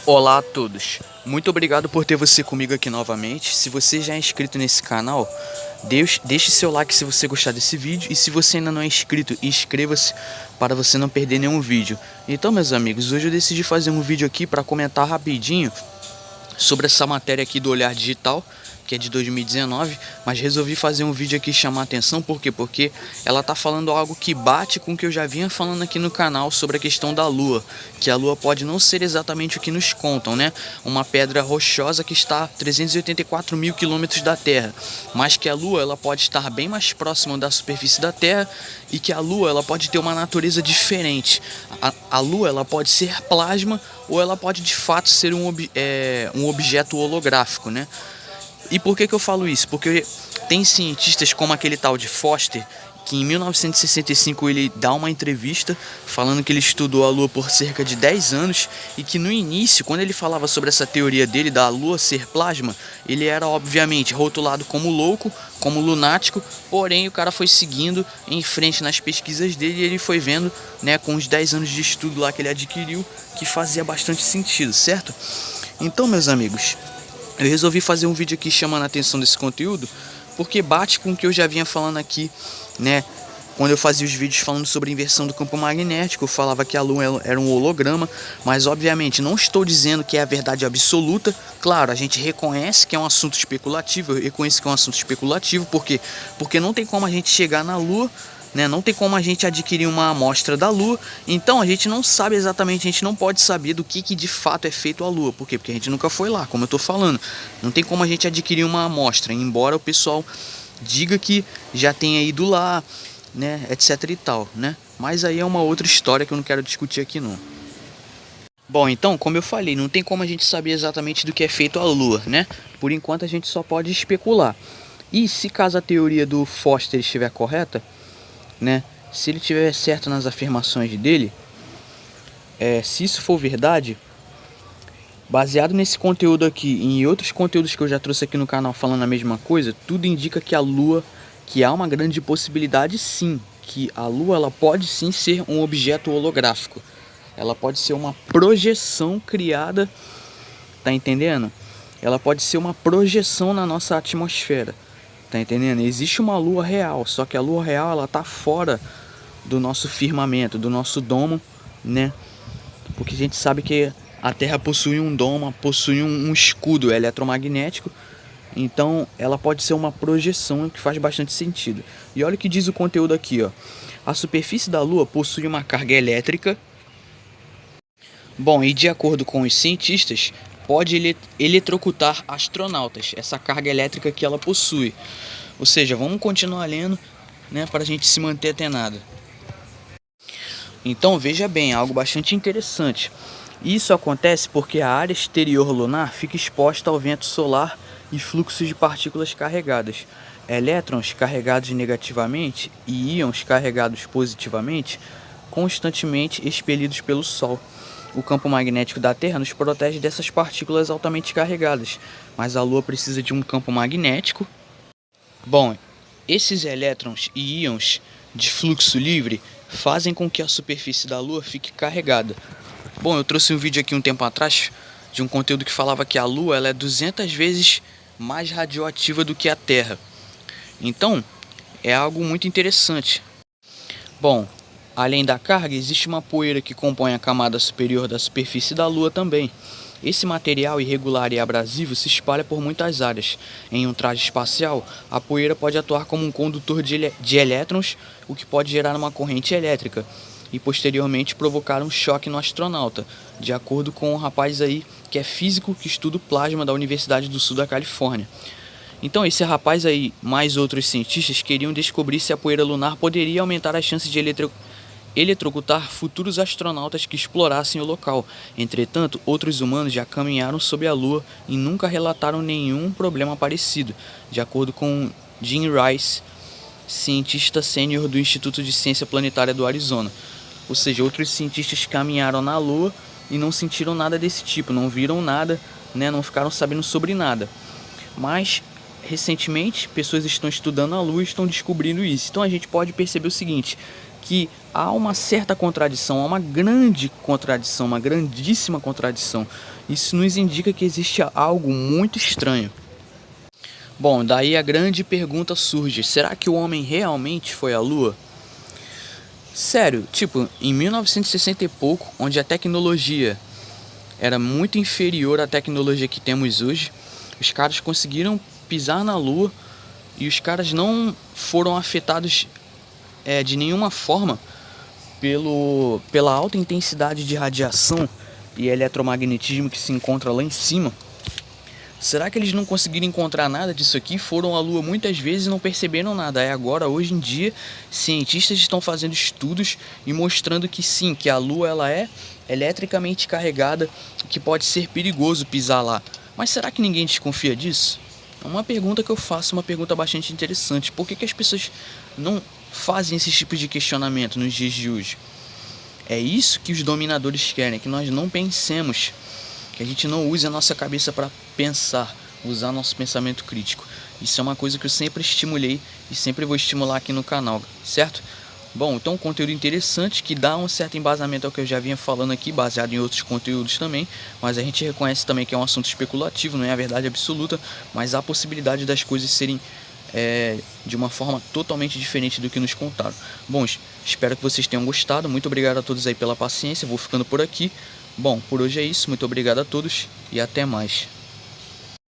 Olá a todos, muito obrigado por ter você comigo aqui novamente. Se você já é inscrito nesse canal, deixe seu like se você gostar desse vídeo. E se você ainda não é inscrito, inscreva-se para você não perder nenhum vídeo. Então, meus amigos, hoje eu decidi fazer um vídeo aqui para comentar rapidinho sobre essa matéria aqui do Olhar Digital, que é de 2019, mas resolvi fazer um vídeo aqui e chamar a atenção. Por quê? Porque ela tá falando algo que bate com o que eu já vinha falando aqui no canal sobre a questão da Lua, que a Lua pode não ser exatamente o que nos contam, né? Uma pedra rochosa que está a 384 mil quilômetros da Terra, mas que a Lua ela pode estar bem mais próxima da superfície da Terra e que a Lua ela pode ter uma natureza diferente. A Lua ela pode ser plasma ou ela pode de fato ser um objeto holográfico, né? E por que eu falo isso? Porque tem cientistas como aquele tal de Foster, que em 1965 ele dá uma entrevista falando que ele estudou a Lua por cerca de 10 anos e que no início, quando ele falava sobre essa teoria dele da Lua ser plasma, ele era obviamente rotulado como louco, como lunático, porém o cara foi seguindo em frente nas pesquisas dele e ele foi vendo, né, com os 10 anos de estudo lá que ele adquiriu, que fazia bastante sentido, certo? Então, meus amigos, eu resolvi fazer um vídeo aqui chamando a atenção desse conteúdo, porque bate com o que eu já vinha falando aqui, né? Quando eu fazia os vídeos falando sobre a inversão do campo magnético, eu falava que a Lua era um holograma, mas obviamente não estou dizendo que é a verdade absoluta. Claro, a gente reconhece que é um assunto especulativo, eu reconheço que é um assunto especulativo, porque não tem como a gente chegar na Lua, né? Não tem como a gente adquirir uma amostra da Lua, então a gente não sabe exatamente, a gente não pode saber do que de fato é feito a Lua. Por quê? Porque a gente nunca foi lá, como eu estou falando. Não tem como a gente adquirir uma amostra, embora o pessoal diga que já tenha ido lá, né, etc e tal, né? Mas aí é uma outra história que eu não quero discutir aqui não. Bom, então, como eu falei, não tem como a gente saber exatamente do que é feito a Lua, né? Por enquanto a gente só pode especular. E se caso a teoria do Foster estiver correta, né? Se ele tiver certo nas afirmações dele, se isso for verdade, baseado nesse conteúdo aqui e em outros conteúdos que eu já trouxe aqui no canal falando a mesma coisa, tudo indica que a Lua, que há uma grande possibilidade sim, que a Lua ela pode sim ser um objeto holográfico. Ela pode ser uma projeção criada, tá entendendo? Ela pode ser uma projeção na nossa atmosfera. Tá entendendo? Existe uma lua real, só que a lua real ela tá fora do nosso firmamento, do nosso domo, né? Porque a gente sabe que a Terra possui um domo, possui um escudo eletromagnético, então ela pode ser uma projeção que faz bastante sentido. E olha o que diz o conteúdo aqui, ó. A superfície da Lua possui uma carga elétrica. Bom, e de acordo com os cientistas, pode eletrocutar astronautas, essa carga elétrica que ela possui. Ou seja, vamos continuar lendo, né, para a gente se manter atenado. Então veja bem, algo bastante interessante. Isso acontece porque a área exterior lunar fica exposta ao vento solar e fluxos de partículas carregadas. Elétrons carregados negativamente e íons carregados positivamente constantemente expelidos pelo Sol. O campo magnético da Terra nos protege dessas partículas altamente carregadas, mas a Lua precisa de um campo magnético. Bom, esses elétrons e íons de fluxo livre fazem com que a superfície da Lua fique carregada. Bom, eu trouxe um vídeo aqui um tempo atrás de um conteúdo que falava que a Lua ela é 200 vezes mais radioativa do que a Terra. Então, é algo muito interessante. Bom, além da carga, existe uma poeira que compõe a camada superior da superfície da Lua também. Esse material irregular e abrasivo se espalha por muitas áreas. Em um traje espacial, a poeira pode atuar como um condutor de elétrons, o que pode gerar uma corrente elétrica e posteriormente provocar um choque no astronauta, de acordo com um rapaz aí que é físico que estuda o plasma da Universidade do Sul da Califórnia. Então esse rapaz aí, mais outros cientistas, queriam descobrir se a poeira lunar poderia aumentar as chances de eletrocutar futuros astronautas que explorassem o local. Entretanto, outros humanos já caminharam sobre a Lua e nunca relataram nenhum problema parecido, de acordo com Jim Rice, cientista sênior do Instituto de Ciência Planetária do Arizona. Ou seja, outros cientistas caminharam na Lua e não sentiram nada desse tipo, não viram nada, né, não ficaram sabendo sobre nada. Mas recentemente, pessoas estão estudando a Lua e estão descobrindo isso. Então a gente pode perceber o seguinte, que há uma certa contradição, há uma grande contradição, uma grandíssima contradição. Isso nos indica que existe algo muito estranho. Bom, daí a grande pergunta surge: será que o homem realmente foi à Lua? Sério, tipo, em 1960 e pouco, onde a tecnologia era muito inferior à tecnologia que temos hoje, os caras conseguiram pisar na Lua e os caras não foram afetados de nenhuma forma pela alta intensidade de radiação e eletromagnetismo que se encontra lá em cima. Será que eles não conseguiram encontrar nada disso aqui? Foram à Lua muitas vezes e não perceberam nada. Aí agora, hoje em dia, cientistas estão fazendo estudos e mostrando que sim, que a Lua ela é eletricamente carregada, que pode ser perigoso pisar lá. Mas será que ninguém desconfia disso? É uma pergunta que eu faço, uma pergunta bastante interessante. Por que as pessoas não fazem esse tipo de questionamento nos dias de hoje? É isso que os dominadores querem, que nós não pensemos, que a gente não use a nossa cabeça para pensar, usar nosso pensamento crítico. Isso é uma coisa que eu sempre estimulei e sempre vou estimular aqui no canal, certo? Bom, então um conteúdo interessante que dá um certo embasamento ao que eu já vinha falando aqui, baseado em outros conteúdos também, mas a gente reconhece também que é um assunto especulativo, não é a verdade absoluta, mas há a possibilidade das coisas serem de uma forma totalmente diferente do que nos contaram. Bom, espero que vocês tenham gostado, muito obrigado a todos aí pela paciência, vou ficando por aqui. Bom, por hoje é isso, muito obrigado a todos e até mais.